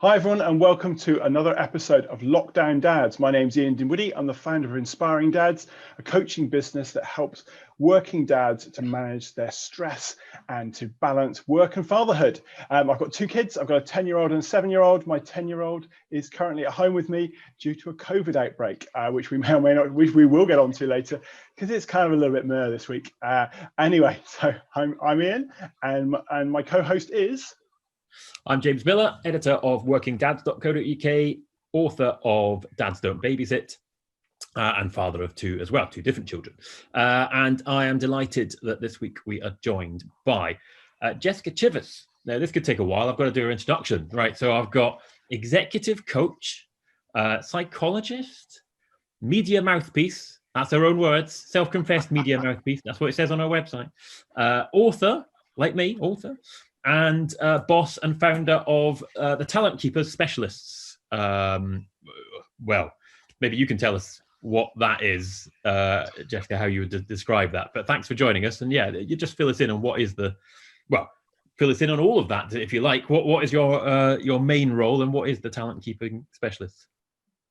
Hi everyone, and welcome to another episode of Lockdown Dads. My name's Ian Dinwiddie. I'm the founder of Inspiring Dads, a coaching business that helps working dads to manage their stress and to balance work and fatherhood. I've got two kids. I've got a 10-year-old and a 7-year-old. My 10-year-old is currently at home with me due to a COVID outbreak, which we may or may not, which we will get onto later, because it's kind of a little bit meh this week. Anyway, so I'm Ian, and my co-host is... I'm James Miller, editor of workingdads.co.uk, author of Dads Don't Babysit, and father of two as well, two different children. And I am delighted that this week we are joined by Jessica Chivers. Now, this could take a while. I've got to do her introduction, right? So I've got executive coach, psychologist, media mouthpiece. That's her own words, self-confessed media mouthpiece. That's what it says on her website. Author, like me, author. And boss and founder of the Talent Keepers Specialists. Well, maybe you can tell us what that is, Jessica, how you would describe that. But thanks for joining us. And yeah, you just fill us in on what is fill us in on all of that, if you like. What is your main role, and what is the Talent Keeping Specialist?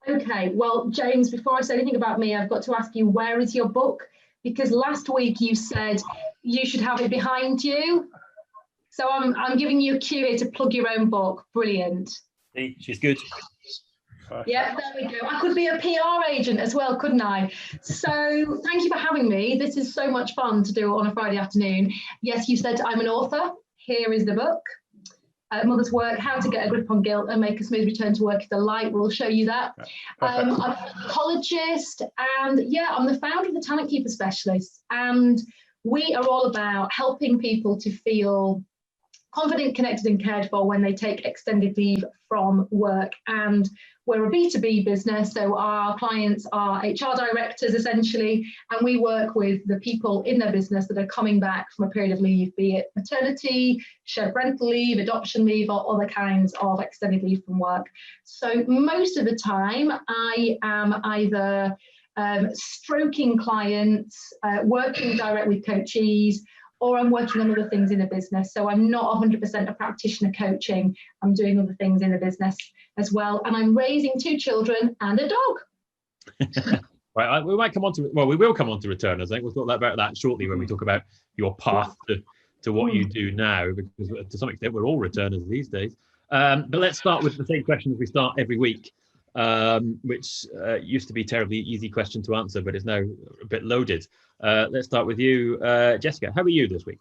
Okay, well, James, before I say anything about me, I've got to ask you, where is your book? Because last week you said you should have it behind you. So I'm giving you a cue here to plug your own book. Brilliant. See, she's good. Yeah, there we go. I could be a PR agent as well, couldn't I? So thank you for having me. This is so much fun to do on a Friday afternoon. Yes, you said I'm an author. Here is the book. Mother's Work, How to Get a Grip on Guilt and Make a Smooth Return to Work is a Light. We'll show you that. I'm a psychologist, and yeah, I'm the founder of the Talent Keeper Specialists. And we are all about helping people to feel confident, connected and cared for when they take extended leave from work. And we're a B2B business, so our clients are HR directors essentially, and we work with the people in their business that are coming back from a period of leave, be it maternity, shared parental leave, adoption leave, or other kinds of extended leave from work. So most of the time I am either stroking clients, working direct with coachees, or I'm working on other things in the business. So I'm not 100% a practitioner coaching. I'm doing other things in the business as well. And I'm raising two children and a dog. Right, we might come on to, well, we will come on to returners. I think we'll talk about that shortly when we talk about your path to what you do now, because to some extent we're all returners these days. But let's start with the same question as we start every week, which used to be a terribly easy question to answer, but is now a bit loaded. Let's start with you, Jessica. How are you this week?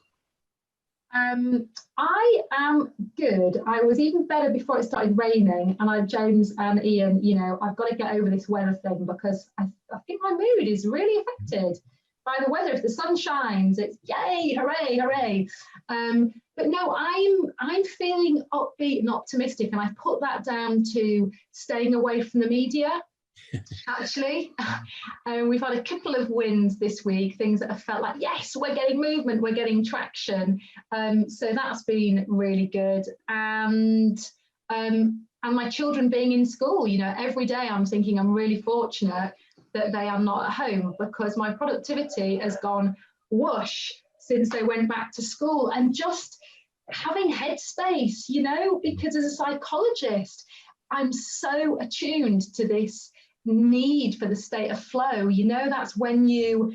I am good. I was even better before it started raining, and James and Ian, I've got to get over this weather thing, because I think my mood is really affected by the weather. If the sun shines, it's yay, hooray, hooray. But no, I'm feeling upbeat and optimistic, and I put that down to staying away from the media. Actually, we've had a couple of wins this week, things that have felt like, yes, we're getting movement, we're getting traction. So that's been really good. And my children being in school, every day I'm thinking I'm really fortunate that they are not at home, because my productivity has gone whoosh since they went back to school. And just having headspace, because as a psychologist, I'm so attuned to this need for the state of flow. That's when you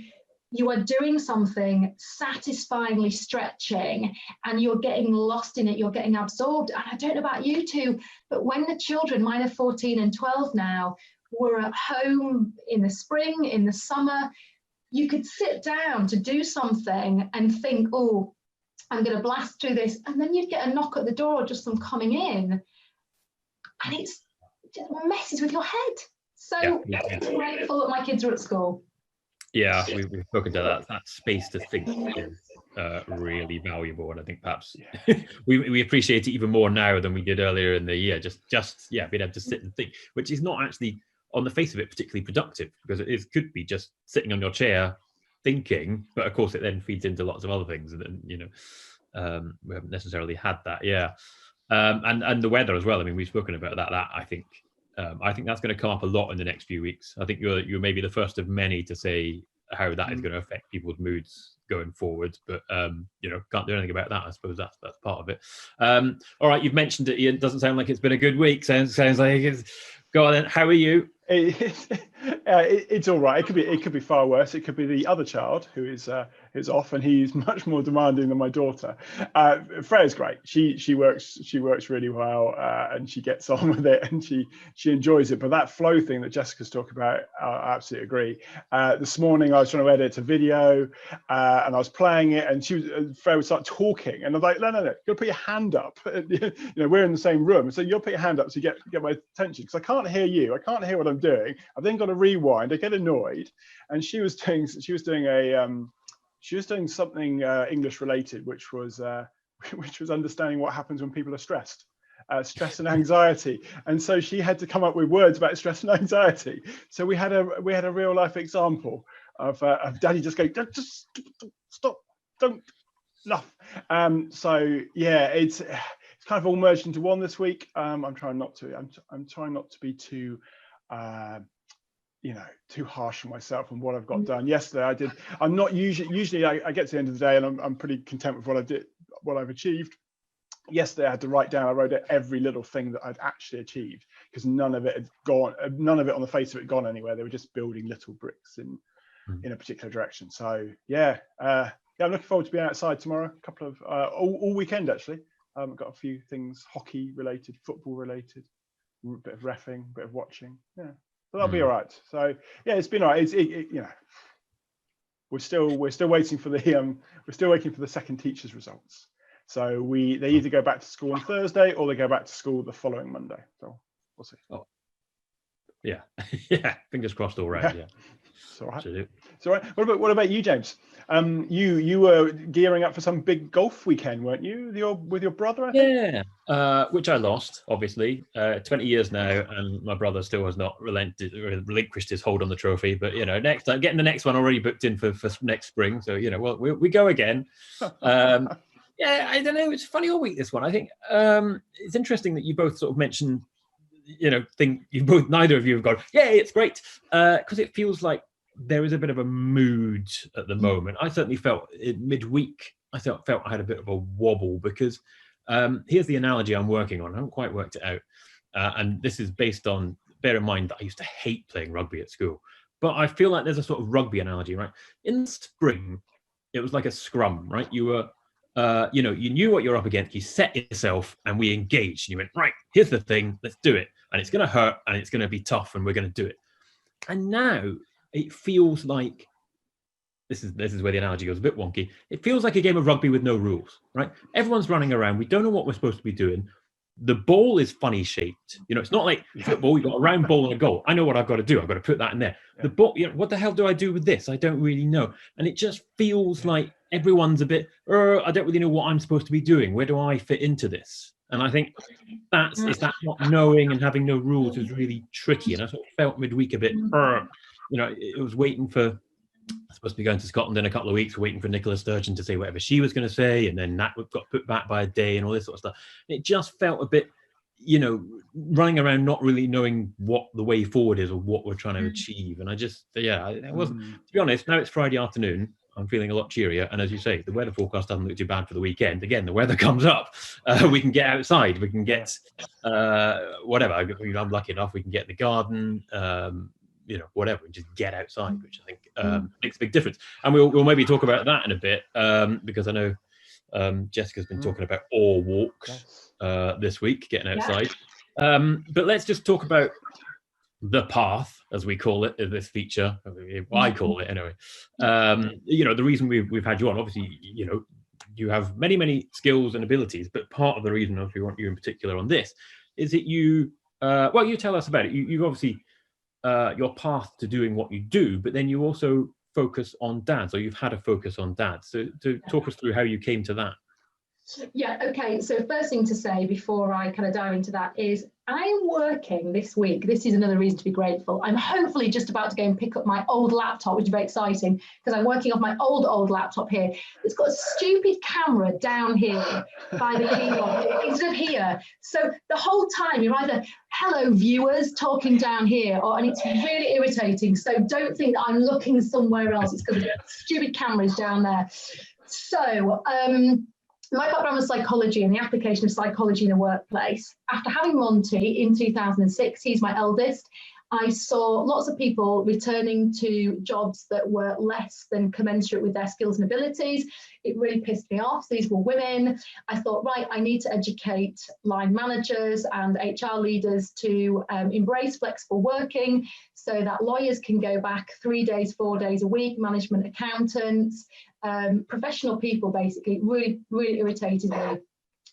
are doing something satisfyingly stretching and you're getting lost in it, you're getting absorbed. And I don't know about you two, but when the children, mine are 14 and 12 now, were at home in the spring, in the summer, you could sit down to do something and think, oh, I'm going to blast through this. And then you'd get a knock at the door, just them coming in. And it just messes with your head. So I'm grateful that my kids are at school. Yeah, we've spoken to that space to think is really valuable, and I think perhaps we appreciate it even more now than we did earlier in the year. Just being able to sit and think, which is not actually on the face of it particularly productive, because it could be just sitting on your chair thinking, but of course it then feeds into lots of other things, and we haven't necessarily had that. And the weather as well. I mean, we've spoken about that. I think that's going to come up a lot in the next few weeks. I think you're maybe the first of many to say how that is going to affect people's moods going forward. But can't do anything about that. I suppose that's part of it. All right, you've mentioned it, Ian. Doesn't sound like it's been a good week. Sounds like it's. Go on then. How are you? It's all right. It could be far worse. It could be the other child who is off, and he's much more demanding than my daughter. Freya's great. She works really well, and she gets on with it, and she enjoys it. But that flow thing that Jessica's talking about, I absolutely agree. This morning I was trying to edit a video, and I was playing it, and Freya would start talking, and I was like, no, you gotta put your hand up. We're in the same room, so you'll put your hand up to get my attention, because I can't hear you. I can't hear what I'm doing. I've then got to rewind. I get annoyed, and she was doing something English related, which was understanding what happens when people are stressed, stress and anxiety. And so she had to come up with words about stress and anxiety. So we had a real life example of Daddy just going, just stop, don't, enough. So yeah, it's kind of all merged into one this week. I'm trying not to be too too harsh on myself and what I've got done. Yesterday I'm not usually I get to the end of the day and I'm pretty content with what I've achieved. Yesterday I had to write down, I wrote out every little thing that I'd actually achieved, because none of it on the face of it had gone anywhere. They were just building little bricks in a particular direction. So yeah, I'm looking forward to being outside tomorrow, a couple of all weekend actually. I've got a few things hockey related, football related, a bit of reffing, a bit of watching. Yeah. So that'll be all right. So yeah, it's been all right. We're still waiting for the second teachers' results. So they either go back to school on Thursday or they go back to school the following Monday. So we'll see. Oh. Yeah, yeah. Fingers crossed. All right. Yeah. It's all right. Absolutely. It's all right. What about you, James? You were gearing up for some big golf weekend, weren't you? With your brother, I think? Yeah, which I lost, obviously. 20 years now, and my brother still has not relinquished his hold on the trophy. But next time, getting the next one already booked in for next spring. So we go again. Yeah, I don't know. It's funny all week, this one. I think it's interesting that you both sort of mentioned, neither of you have gone, yeah, it's great, because it feels like there is a bit of a mood at the moment. I certainly felt midweek, I felt I had a bit of a wobble, because here's the analogy I'm working on. I haven't quite worked it out. And this is based on, bear in mind that I used to hate playing rugby at school. But I feel like there's a sort of rugby analogy, right? In the spring, it was like a scrum, right? You were, you knew what you're up against, you set yourself, and we engaged. And you went, right, here's the thing, let's do it. And it's going to hurt, and it's going to be tough, and we're going to do it. And now it feels like, this is where the analogy goes a bit wonky. It feels like a game of rugby with no rules, right? Everyone's running around. We don't know what we're supposed to be doing. The ball is funny shaped. It's not like football. You've got a round ball and a goal. I know what I've got to do. I've got to put that in there. Yeah. The ball, what the hell do I do with this? I don't really know. And it just feels like everyone's a bit, I don't really know what I'm supposed to be doing. Where do I fit into this? And I think that not knowing and having no rules is really tricky. And I sort of felt midweek a bit, it was waiting for, I'm supposed to be going to Scotland in a couple of weeks, waiting for Nicola Sturgeon to say whatever she was going to say, and then that got put back by a day and all this sort of stuff. It just felt a bit, running around not really knowing what the way forward is or what we're trying to achieve. And I just, it wasn't, to be honest, now it's Friday afternoon, I'm feeling a lot cheerier. And as you say, the weather forecast doesn't look too bad for the weekend. Again, the weather comes up, we can get outside, we can get whatever. I'm lucky enough, we can get in the garden, whatever, and just get outside, which I think makes a big difference. And we'll maybe talk about that in a bit, because I know Jessica's been talking about all walks this week, getting outside. But let's just talk about the path, as we call it, in this feature. I call it anyway. The reason we've had you on, obviously, you have many skills and abilities, but part of the reason we want you in particular on this is that you tell us about it. You've obviously your path to doing what you do, but then you also focus on dads, or you've had a focus on dads. So to talk us through how you came to that. Yeah, okay. So first thing to say before I kind of dive into that is I'm working this week. This is another reason to be grateful. I'm hopefully just about to go and pick up my old laptop, which is very exciting because I'm working off my old laptop here. It's got a stupid camera down here by the keyboard instead of here. So the whole time you're either hello viewers talking down here, and it's really irritating. So don't think that I'm looking somewhere else. It's because the stupid camera is down there. So my background was psychology and the application of psychology in the workplace. After having Monty in 2006, he's my eldest, I saw lots of people returning to jobs that were less than commensurate with their skills and abilities. It really pissed me off. These were women. I thought, right, I need to educate line managers and HR leaders to embrace flexible working so that lawyers can go back 3 days, 4 days a week, management accountants, professional people, basically. Really, really irritated me.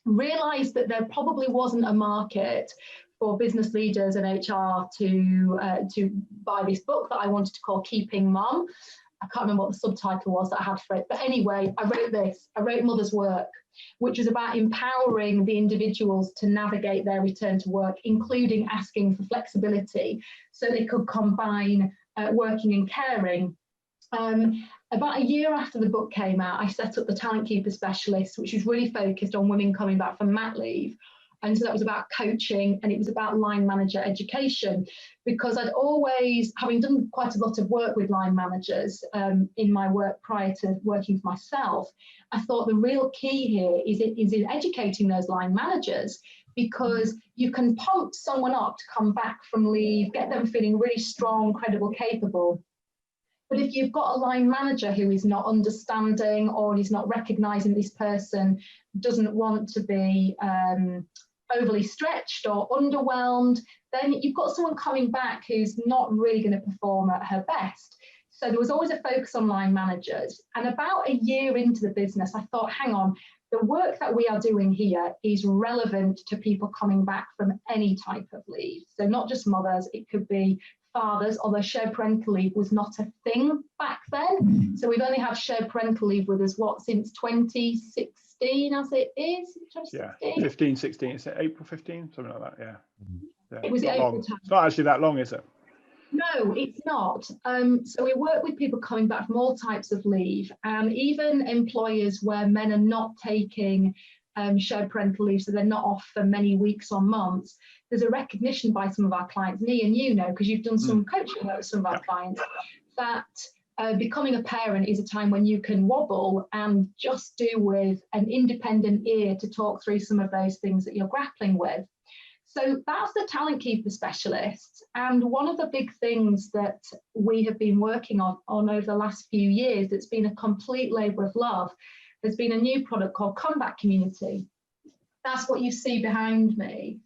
Realised that there probably wasn't a market for business leaders and HR to buy this book that I wanted to call Keeping Mum. I can't remember what the subtitle was that I had for it. But anyway, I wrote this. I wrote Mother's Work, which was about empowering the individuals to navigate their return to work, including asking for flexibility so they could combine working and caring. About a year after the book came out, I set up the Talent Keeper Specialist, which was really focused on women coming back from mat leave. And so that was about coaching and it was about line manager education, because I'd always, having done quite a lot of work with line managers in my work prior to working for myself, I thought the real key here is in educating those line managers, because you can pump someone up to come back from leave, get them feeling really strong, credible, capable. But if you've got a line manager who is not understanding or is not recognising this person doesn't want to be overly stretched or underwhelmed, then you've got someone coming back who's not really going to perform at her best. So there was always a focus on line managers. And about a year into the business, I thought, hang on, the work that we are doing here is relevant to people coming back from any type of leave. So not just mothers, it could be fathers, although shared parental leave was not a thing back then. So we've only had shared parental leave with us, since 2016 as it is? 2016? Yeah, 15, 16, is it April 15? Something like that, yeah. It was April time. It's not actually that long, is it? No, it's not. So we work with people coming back from all types of leave, and even employers where men are not taking shared parental leave, so they're not off for many weeks or months. There's a recognition by some of our clients, and Ian, you know, because you've done some coaching work with some of our clients, that becoming a parent is a time when you can wobble and just do with an independent ear to talk through some of those things that you're grappling with. So that's the Talent Keeper Specialist. And one of the big things that we have been working on over the last few years that's been a complete labour of love has been a new product called Comeback Community. That's what you see behind me.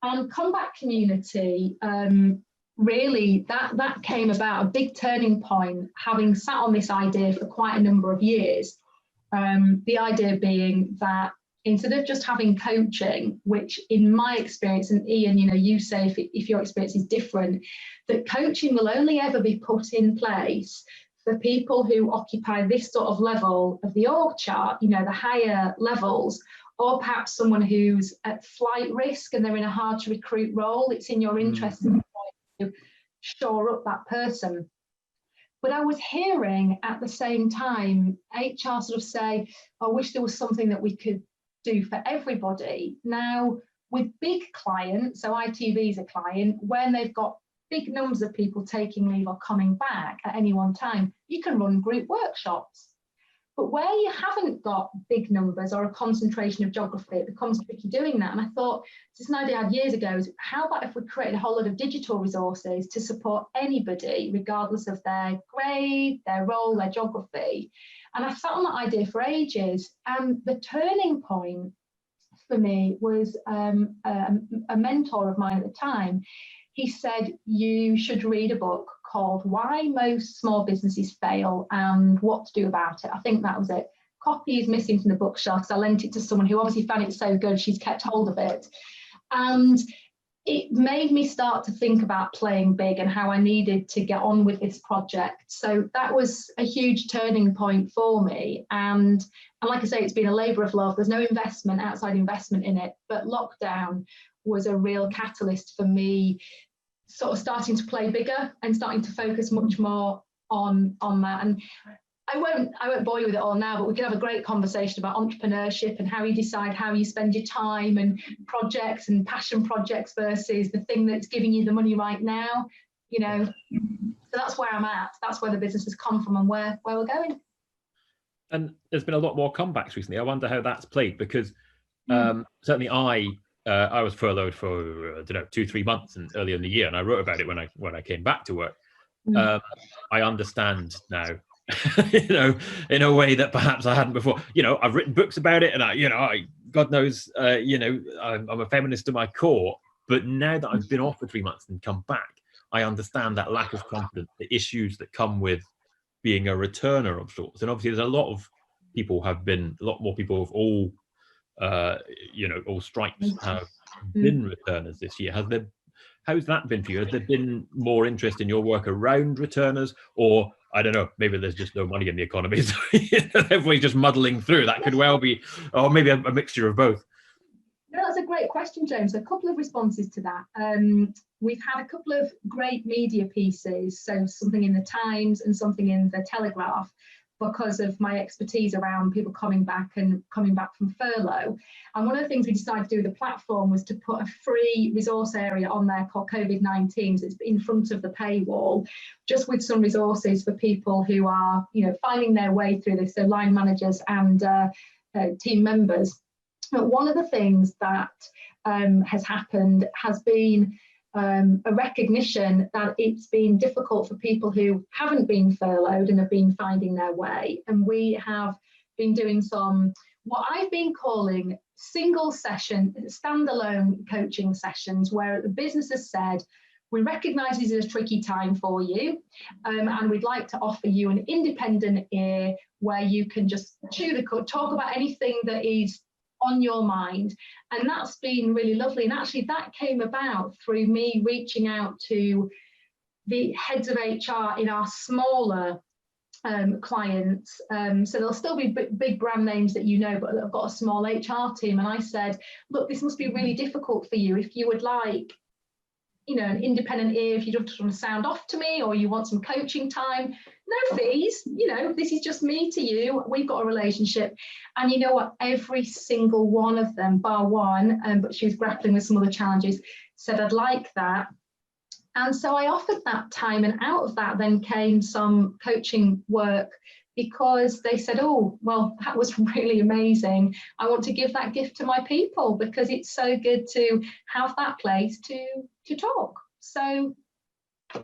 And Comeback Community, really, that came about, a big turning point, having sat on this idea for quite a number of years. The idea being that instead of just having coaching, which in my experience, and Ian, you know, you say if your experience is different, that coaching will only ever be put in place for people who occupy this sort of level of the org chart, you know, the higher levels, or perhaps someone who's at flight risk and they're in a hard to recruit role. It's in your interest to shore up that person. But I was hearing at the same time HR sort of say, I wish there was something that we could do for everybody. Now, with big clients, so ITV is a client, when they've got big numbers of people taking leave or coming back at any one time, you can run group workshops. But where you haven't got big numbers or a concentration of geography, it becomes tricky doing that. And I thought, this is an idea I had years ago, is how about if we created a whole lot of digital resources to support anybody, regardless of their grade, their role, their geography. And I sat on that idea for ages. And the turning point for me was a mentor of mine at the time. He said, you should read a book called Why Most Small Businesses Fail and What to Do About It. I think that was it. Copy is missing from the bookshelf because I lent it to someone who obviously found it so good she's kept hold of it. And it made me start to think about playing big and how I needed to get on with this project. So that was a huge turning point for me. And like I say, it's been a labour of love. There's no investment, outside investment in it, but lockdown was a real catalyst for me sort of starting to play bigger and starting to focus much more on that. And I won't bore you with it all now, but we can have a great conversation about entrepreneurship and how you decide how you spend your time and projects and passion projects versus the thing that's giving you the money right now, you know. So that's where I'm at. That's where the business has come from and where we're going. And there's been a lot more comebacks recently. I wonder how that's played, because certainly I was furloughed for 2-3 months and earlier in the year, and I wrote about it when I came back to work. I understand now, in a way that perhaps I hadn't before. I've written books about it, and God knows, I'm a feminist to my core. But now that I've been off for 3 months and come back, I understand that lack of confidence, the issues that come with being a returner of sorts. And obviously, there's a lot more people of all, all stripes have been returners this year. How's that been for you? Has there been more interest in your work around returners, or I don't know, maybe there's just no money in the economy, so everybody's just muddling through? That could well be, or maybe a mixture of both. No, that's a great question, James. A couple of responses to that. We've had a couple of great media pieces, so something in the Times and something in the Telegraph, because of my expertise around people coming back from furlough. And one of the things we decided to do with the platform was to put a free resource area on there called COVID-19. So it's in front of the paywall, just with some resources for people who are, finding their way through this, so line managers and team members. But one of the things that has happened has been a recognition that it's been difficult for people who haven't been furloughed and have been finding their way. And we have been doing some, what I've been calling single session, standalone coaching sessions, where the business has said, we recognise this is a tricky time for you, and we'd like to offer you an independent ear where you can just chew the cud, talk about anything that is on your mind. And that's been really lovely. And actually that came about through me reaching out to the heads of HR in our smaller clients. So there'll still be big brand names that but I've got a small HR team. And I said, look, this must be really difficult for you. If you would like, an independent ear, if you just want to sound off to me, or you want some coaching time, no fees, this is just me to you. We've got a relationship. And you know what? Every single one of them, bar one, but she was grappling with some other challenges, said, I'd like that. And so I offered that time, and out of that then came some coaching work, because they said, oh, well, that was really amazing. I want to give that gift to my people, because it's so good to have that place to talk. So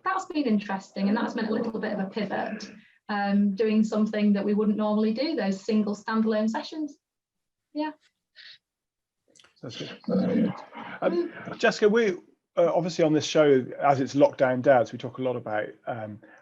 that's been interesting, and that's meant a little bit of a pivot, doing something that we wouldn't normally do, those single standalone sessions. Yeah. That's good. Jessica, we obviously on this show, as it's Lockdown Dads, we talk a lot about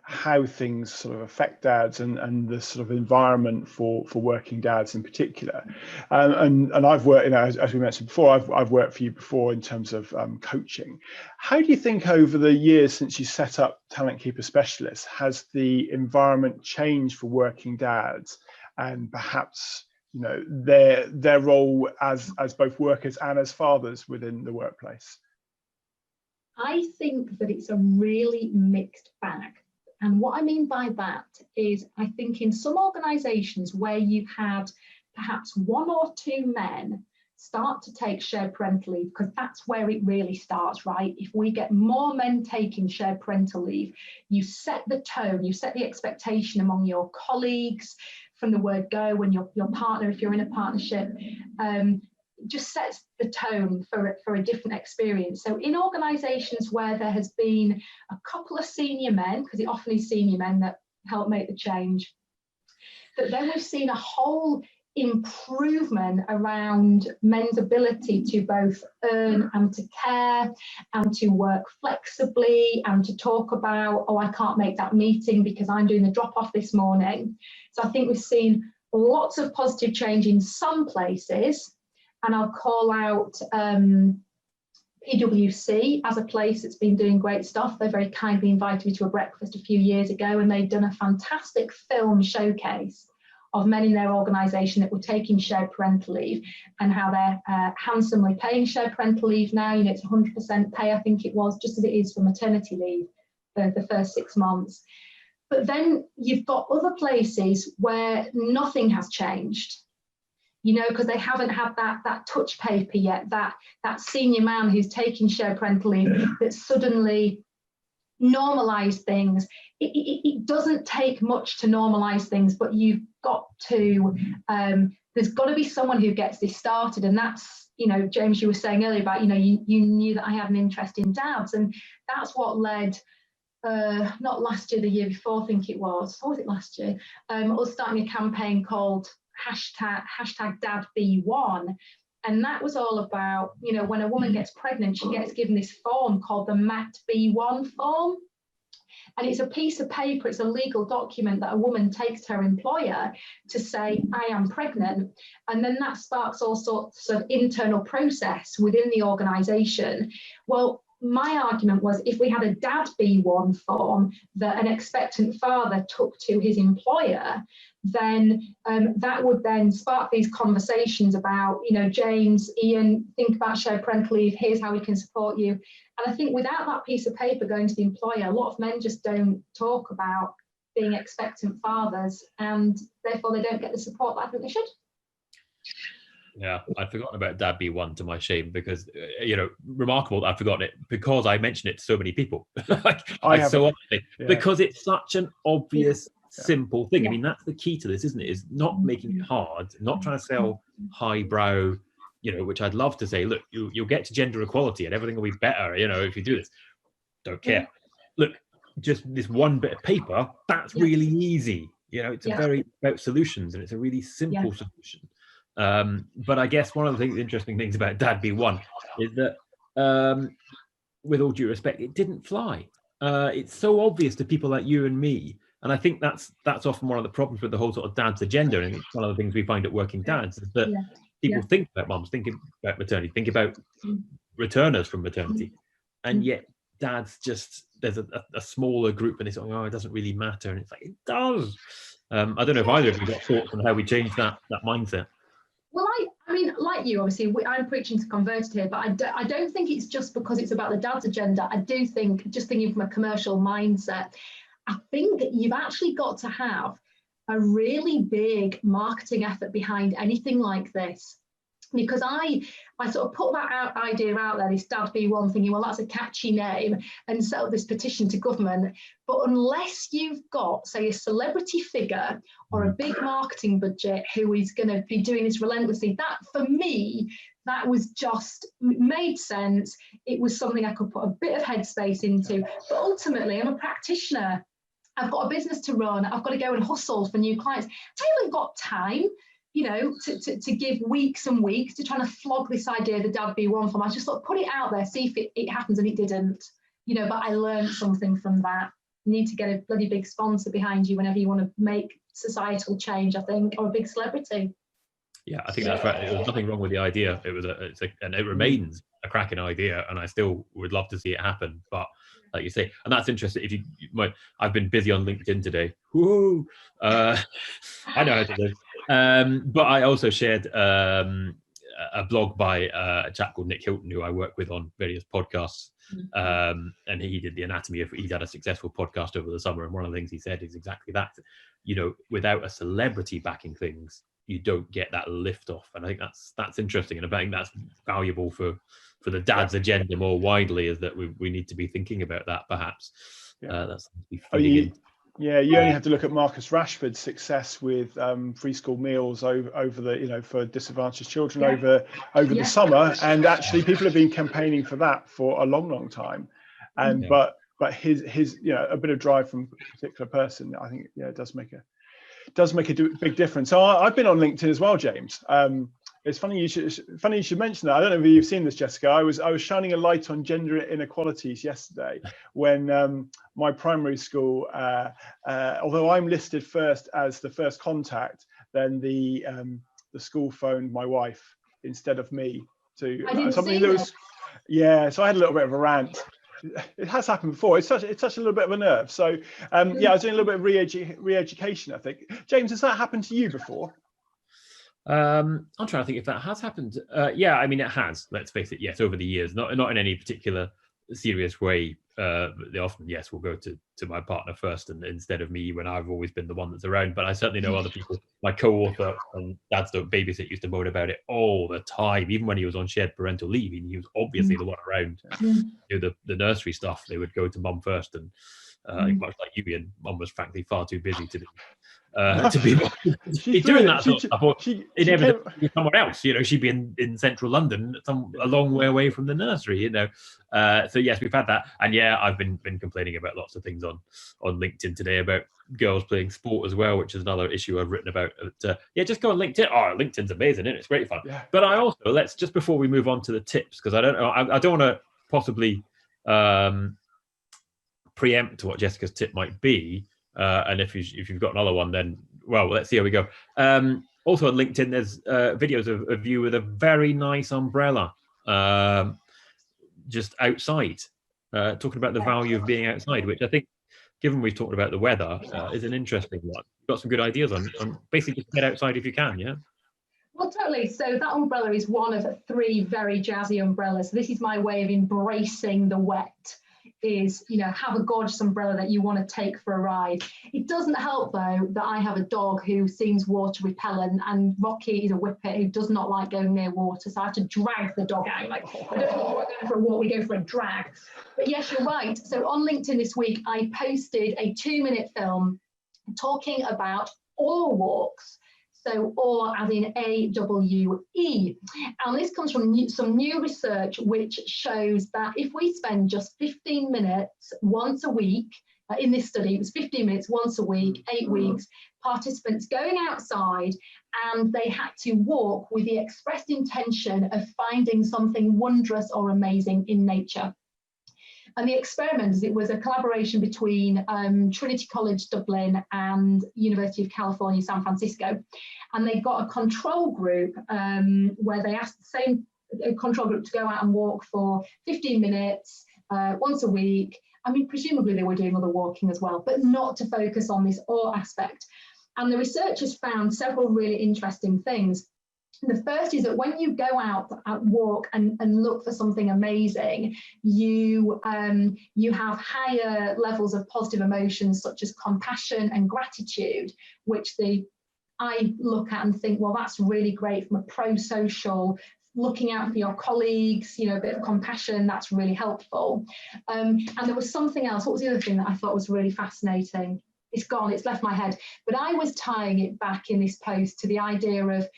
how things sort of affect dads and the sort of environment for working dads in particular. And I've worked, as we mentioned before, I've worked for you before in terms of coaching. How do you think over the years since you set up Talent Keeper Specialists, has the environment changed for working dads, and perhaps their role as both workers and as fathers within the workplace? I think that it's a really mixed bag. And what I mean by that is, I think in some organisations where you've had perhaps 1 or 2 men start to take shared parental leave, because that's where it really starts, right? If we get more men taking shared parental leave, you set the tone, you set the expectation among your colleagues from the word go, when your partner, if you're in a partnership, just sets the tone for a different experience. So in organisations where there has been a couple of senior men, because it often is senior men that help make the change, that then we've seen a whole improvement around men's ability to both earn and to care and to work flexibly and to talk about, oh, I can't make that meeting because I'm doing the drop-off this morning. So I think we've seen lots of positive change in some places. And I'll call out PwC as a place that's been doing great stuff. They very kindly invited me to a breakfast a few years ago, and they've done a fantastic film showcase of men in their organisation that were taking shared parental leave, and how they're handsomely paying shared parental leave now. You know, it's 100% pay, I think it was, just as it is for maternity leave for the first 6 months. But then you've got other places where nothing has changed, you know, because they haven't had that touch paper yet, that senior man who's taking shared parental leave that suddenly normalised things. It doesn't take much to normalise things, but you've got to, there's got to be someone who gets this started. And that's, you know, James, you were saying earlier about, you know, you knew that I had an interest in dads, and that's what led, not last year, the year before, I think it was, or was it last year, us starting a campaign called hashtag #DadBe1. And that was all about, you know, when a woman gets pregnant, she gets given this form called the MAT-B1 form. And it's a piece of paper, it's a legal document that a woman takes to her employer to say, I am pregnant. And then that sparks all sorts of internal process within the organisation. Well, my argument was, if we had a #DadBe1 form that an expectant father took to his employer, then that would then spark these conversations about, you know, James, Ian, think about shared parental leave, here's how we can support you. And I think without that piece of paper going to the employer, a lot of men just don't talk about being expectant fathers, and therefore they don't get the support that I think they should. Yeah, I'd forgotten about #DadBe1 to my shame, because, you know, remarkable that I've forgotten it, because I mention it to so many people. Because it's such an obvious, simple thing. I mean, that's the key to this, isn't it? Is not making it hard, not trying to sell highbrow, you know, which I'd love to say, look, you'll get to gender equality and everything will be better, you know, if you do this. Don't care. Look, just this one bit of paper, that's really easy. You know, it's a very about solutions, and it's a really simple solution. But I guess one of the interesting things about #DadBe1 is that, with all due respect, it didn't fly. It's so obvious to people like you and me, and I think that's often one of the problems with the whole sort of dad's agenda. And it's one of the things we find at Working Dads is that people think about mums, think about maternity, think about returners from maternity, and yet dads just, there's a smaller group, and they sort of, oh, it doesn't really matter, and it's like, it does. I don't know if either of you got thoughts on how we change that mindset. Well, I mean, like you, obviously, I'm preaching to converted here, but I don't think it's just because it's about the dad's agenda. I do think, just thinking from a commercial mindset, I think you've actually got to have a really big marketing effort behind anything like this. Because I sort of put that idea out there, this #DadBe1, thinking, well, that's a catchy name, and set up this petition to government. But unless you've got, say, a celebrity figure or a big marketing budget who is going to be doing this relentlessly, that, for me, that was just made sense. It was something I could put a bit of headspace into. But ultimately, I'm a practitioner. I've got a business to run. I've got to go and hustle for new clients. I haven't got time, you know, to give weeks and weeks to trying to flog this idea of the #DadBe1 form. I just thought, put it out there, see if it happens, and it didn't, you know, but I learned something from that. You need to get a bloody big sponsor behind you whenever you want to make societal change, I think, or a big celebrity. Yeah, I think that's right. There's nothing wrong with the idea. And it remains a cracking idea, and I still would love to see it happen. But like you say, and that's interesting. If you might, I've been busy on LinkedIn today. Woo! I know how to do. But I also shared a blog by a chap called Nick Hilton, who I work with on various podcasts. And he did the anatomy of, he's had a successful podcast over the summer. And one of the things he said is exactly that, you know, without a celebrity backing things, you don't get that lift off. And I think that's interesting. And I think that's valuable for the dad's agenda more widely, is that we need to be thinking about that, perhaps. That's something to be feeding in. Yeah, you only have to look at Marcus Rashford's success with free school meals over the, you know, for disadvantaged children over the summer, and actually people have been campaigning for that for a long time, and but his you know, a bit of drive from a particular person, I think it does make a big difference. So I've been on LinkedIn as well, James. It's funny you should mention that. I don't know if you've seen this, Jessica. I was shining a light on gender inequalities yesterday when my primary school, although I'm listed first as the first contact, then the school phoned my wife instead of me to something that was. Yeah, so I had a little bit of a rant. It has happened before. It's such a little bit of a nerve. So yeah, I was doing a little bit of re-education, I think. James, has that happened to you before? I'm trying to think if that has happened. Yeah, I mean, it has. Let's face it. Yes, over the years, not in any particular serious way. They often, yes, will go to my partner first, and instead of me when I've always been the one that's around. But I certainly know other people. My co-author on Dads Don't Babysit used to moan about it all the time. Even when he was on shared parental leave, he was obviously the one around. The nursery stuff, they would go to mum first, and much like you, Ian, mum was frankly far too busy to be doing that sort of stuff, or inevitably somewhere else. She'd be in central London, a long way away from the nursery. So yes, we've had that, and yeah, I've been complaining about lots of things on LinkedIn today about girls playing sport as well, which is another issue I've written about. Yeah, just go on LinkedIn. Oh, LinkedIn's amazing, isn't it? It's great fun. Yeah. But I also, let's just before we move on to the tips, because I don't want to possibly preempt what Jessica's tip might be. And if you've got another one, then well, let's see how we go. Also on LinkedIn, there's videos of you with a very nice umbrella, just outside, talking about the value of being outside, which I think, given we've talked about the weather, is an interesting one. You've got some good ideas on basically just get outside if you can, yeah? Well, totally. So that umbrella is one of 3 very jazzy umbrellas. So this is my way of embracing the wet. Is, have a gorgeous umbrella that you want to take for a ride. It doesn't help, though, that I have a dog who seems water repellent, and Rocky is a whippet who does not like going near water, so I have to drag the dog out. Like, I don't know, we're going for a walk, we go for a drag. But yes, you're right. So on LinkedIn this week, I posted a 2-minute film talking about oar walks. So oar as in AWE. And this comes from some new research which shows that if we spend just 15 minutes once a week, in this study, it was 15 minutes once a week, 8 weeks, participants going outside, and they had to walk with the expressed intention of finding something wondrous or amazing in nature. And the experiment, it was a collaboration between Trinity College Dublin and University of California, San Francisco. And they got a control group where they asked the same control group to go out and walk for 15 minutes once a week. I mean, presumably they were doing other walking as well, but not to focus on this oar aspect. And the researchers found several really interesting things. The first is that when you go out and walk and look for something amazing, you have higher levels of positive emotions such as compassion and gratitude, which I look at and think, well, that's really great from a pro-social, looking out for your colleagues, a bit of compassion, that's really helpful. And there was something else. What was the other thing that I thought was really fascinating? It's gone, it's left my head. But I was tying it back in this post to the idea of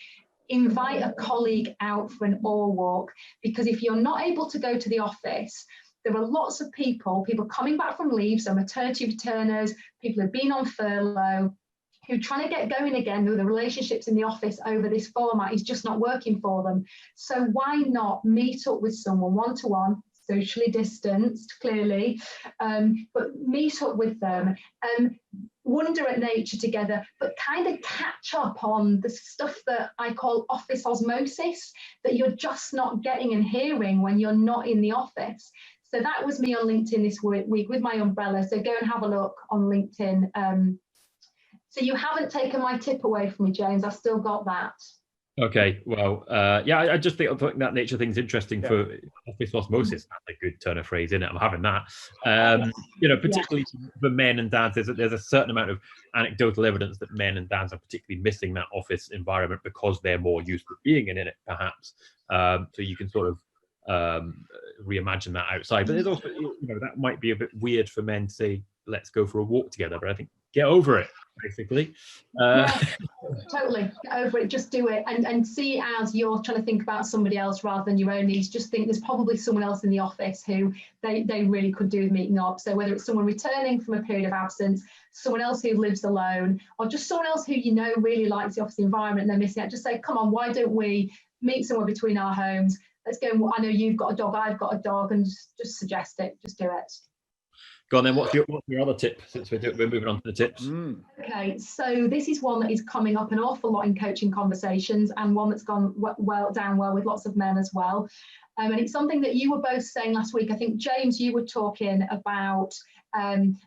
invite a colleague out for an oar walk, because if you're not able to go to the office, there are lots of people coming back from leave, so maternity returners, people who've been on furlough, who are trying to get going again, who the relationships in the office over this format is just not working for them. So why not meet up with someone one-to-one, socially distanced, clearly, but meet up with them and wonder at nature together, but kind of catch up on the stuff that I call office osmosis, that you're just not getting and hearing when you're not in the office. So that was me on LinkedIn this week with my umbrella. So go and have a look on LinkedIn. So you haven't taken my tip away from me, James. I've still got that. Okay, well, yeah, I just think that nature thing's interesting for office osmosis. That's a good turn of phrase, isn't it? I'm having that. Particularly for men and dads, there's a certain amount of anecdotal evidence that men and dads are particularly missing that office environment because they're more used to being in it, perhaps. So you can sort of reimagine that outside. But there's also, that might be a bit weird for men to say, let's go for a walk together. But I think get over it, basically. Totally, get over it, just do it, and see it as you're trying to think about somebody else rather than your own needs. Just think there's probably someone else in the office who they really could do with meeting up. So whether it's someone returning from a period of absence, someone else who lives alone, or just someone else who really likes the office environment and they're missing out, just say, come on, why don't we meet somewhere between our homes? Let's go. I know you've got a dog, I've got a dog, and just suggest it, just do it. Go on then. What's your other tip? Since we're moving on to the tips. Okay, so this is one that is coming up an awful lot in coaching conversations, and one that's gone down well with lots of men as well. And it's something that you were both saying last week. I think, James, you were talking about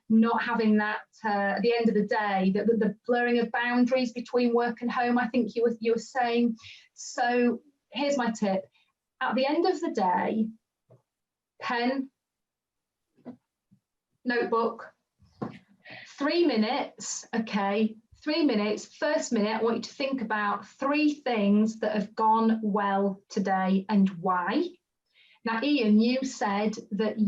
not having that at the end of the day, the blurring of boundaries between work and home. I think you were saying. So here's my tip: at the end of the day, pen, notebook, 3 minutes. Okay, 3 minutes. First minute, I want you to think about 3 things that have gone well today and why. Now, Ian, you said that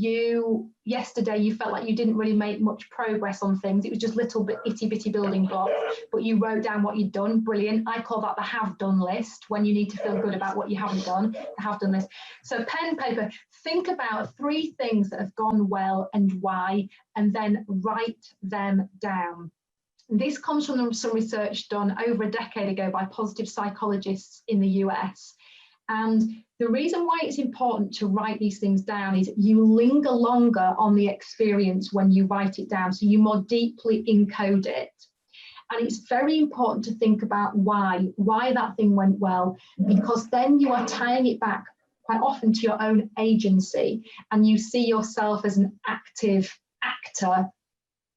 yesterday you felt like you didn't really make much progress on things. It was just little bit itty bitty building blocks, but you wrote down what you'd done. Brilliant. I call that the have done list. When you need to feel good about what you haven't done, the have done list. So pen, paper, think about 3 things that have gone well and why, and then write them down. This comes from some research done over a decade ago by positive psychologists in the US. And the reason why it's important to write these things down is you linger longer on the experience when you write it down, so you more deeply encode it. And it's very important to think about why that thing went well, because then you are tying it back quite often to your own agency, and you see yourself as an active actor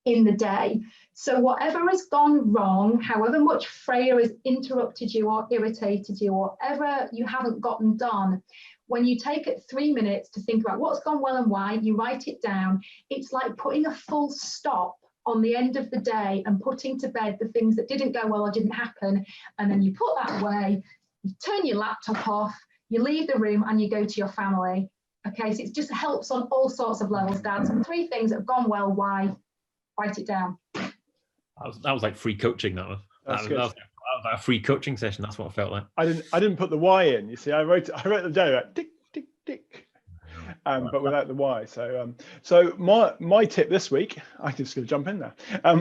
in the day. So whatever has gone wrong, however much Freya has interrupted you or irritated you, or whatever you haven't gotten done, when you take it 3 minutes to think about what's gone well and why, you write it down. It's like putting a full stop on the end of the day and putting to bed the things that didn't go well or didn't happen. And then you put that away, you turn your laptop off, you leave the room and you go to your family. Okay, so it just helps on all sorts of levels, Dad. So 3 things that have gone well, why, write it down. That was like free coaching. That was a free coaching session. That's what it felt like. I didn't put the why in. You see, I wrote them down like tick tick tick, but without the why. So my tip this week, I'm just going to jump in there.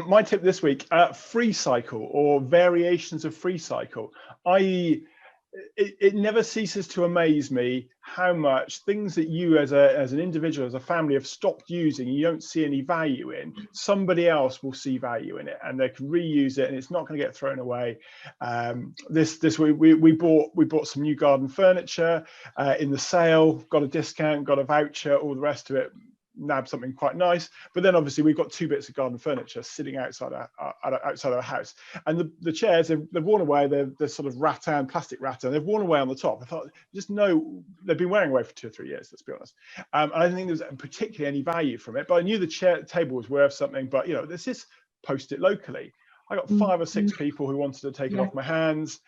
My tip this week: Freecycle, or variations of Freecycle. It never ceases to amaze me how much things that you as an individual, as a family, have stopped using, you don't see any value in, somebody else will see value in it and they can reuse it, and it's not going to get thrown away. This week we bought some new garden furniture in the sale, got a discount, got a voucher, all the rest of it. Nabbed something quite nice, but then obviously we've got 2 bits of garden furniture sitting outside our house, and the chairs they've worn away. They're sort of rattan, plastic rattan. They've worn away on the top. I thought, just no, they've been wearing away for 2 or 3 years. Let's be honest. And I didn't think there was particularly any value from it, but I knew the table was worth something. But this is post it locally. I got 5 or 6 people who wanted to take it off my hands.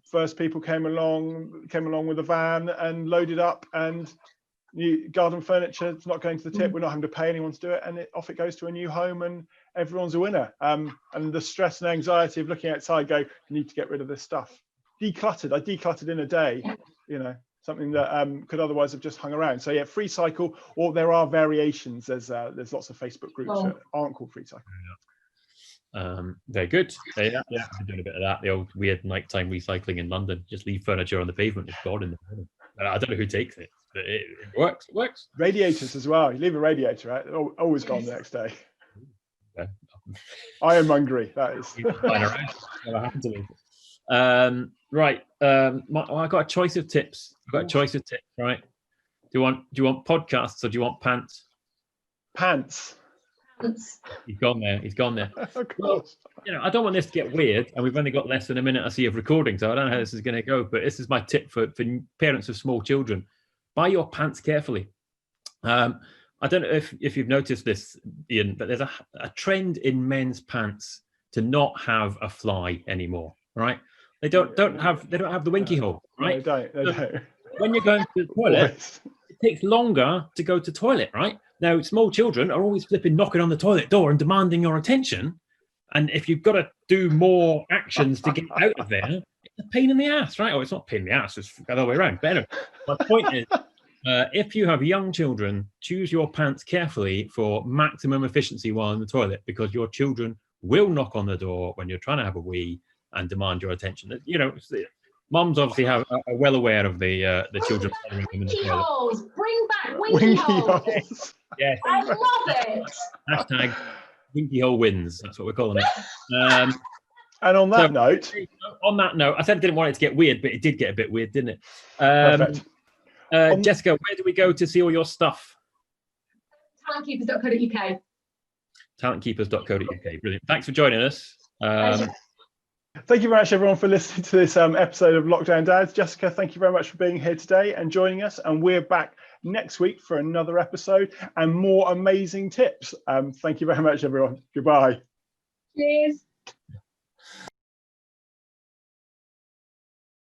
First people came along with a van and loaded up, and new garden furniture. It's not going to the tip. We're not having to pay anyone to do it, and off it goes to a new home, and everyone's a winner. And the stress and anxiety of looking outside, you need to get rid of this stuff. Decluttered. I decluttered in a day. Something that could otherwise have just hung around. So yeah, Freecycle, or there are variations. There's lots of Facebook groups that aren't called Freecycle. Very good. Yeah, I'm doing a bit of that. The old weird nighttime recycling in London. Just leave furniture on the pavement. It's gone in the morning. I don't know who takes it, but it works. It works. Radiators as well. You leave a radiator out, always gone the next day. Ironmongery, that is. Never happened to me. Right. I got a choice of tips. Right. Do you want podcasts or do you want pants? Pants. He's gone there. Of course. Well, I don't want this to get weird, and we've only got less than a minute, I see, of recording, so I don't know how this is going to go, but this is my tip for parents of small children. Buy your pants carefully. I don't know if you've noticed this, Ian, but there's a trend in men's pants to not have a fly anymore, right? They don't have the winkie hole, right? They don't. When you're going to the toilet, it takes longer to go to toilet, right? Now, small children are always flipping, knocking on the toilet door and demanding your attention. And if you've got to do more actions to get out of there, it's a pain in the ass, right? Oh, it's not a pain in the ass, it's the other way around. Better. My point is, if you have young children, choose your pants carefully for maximum efficiency while in the toilet, because your children will knock on the door when you're trying to have a wee and demand your attention. Mums obviously are well aware of the children in the toilet. Holes. Bring back winkie holes. Yes. I love it. Hashtag winkie hole wins. That's what we're calling it. And on that note, I said I didn't want it to get weird, but it did get a bit weird, didn't it? perfect. Jessica, where do we go to see all your stuff? Talentkeepers.co.uk. Talentkeepers.co.uk. Brilliant. Thanks for joining us. Thank you very much, everyone, for listening to this episode of Lockdown Dads. Jessica, thank you very much for being here today and joining us. And we're back next week for another episode and more amazing tips. Thank you very much, everyone. Goodbye. Cheers.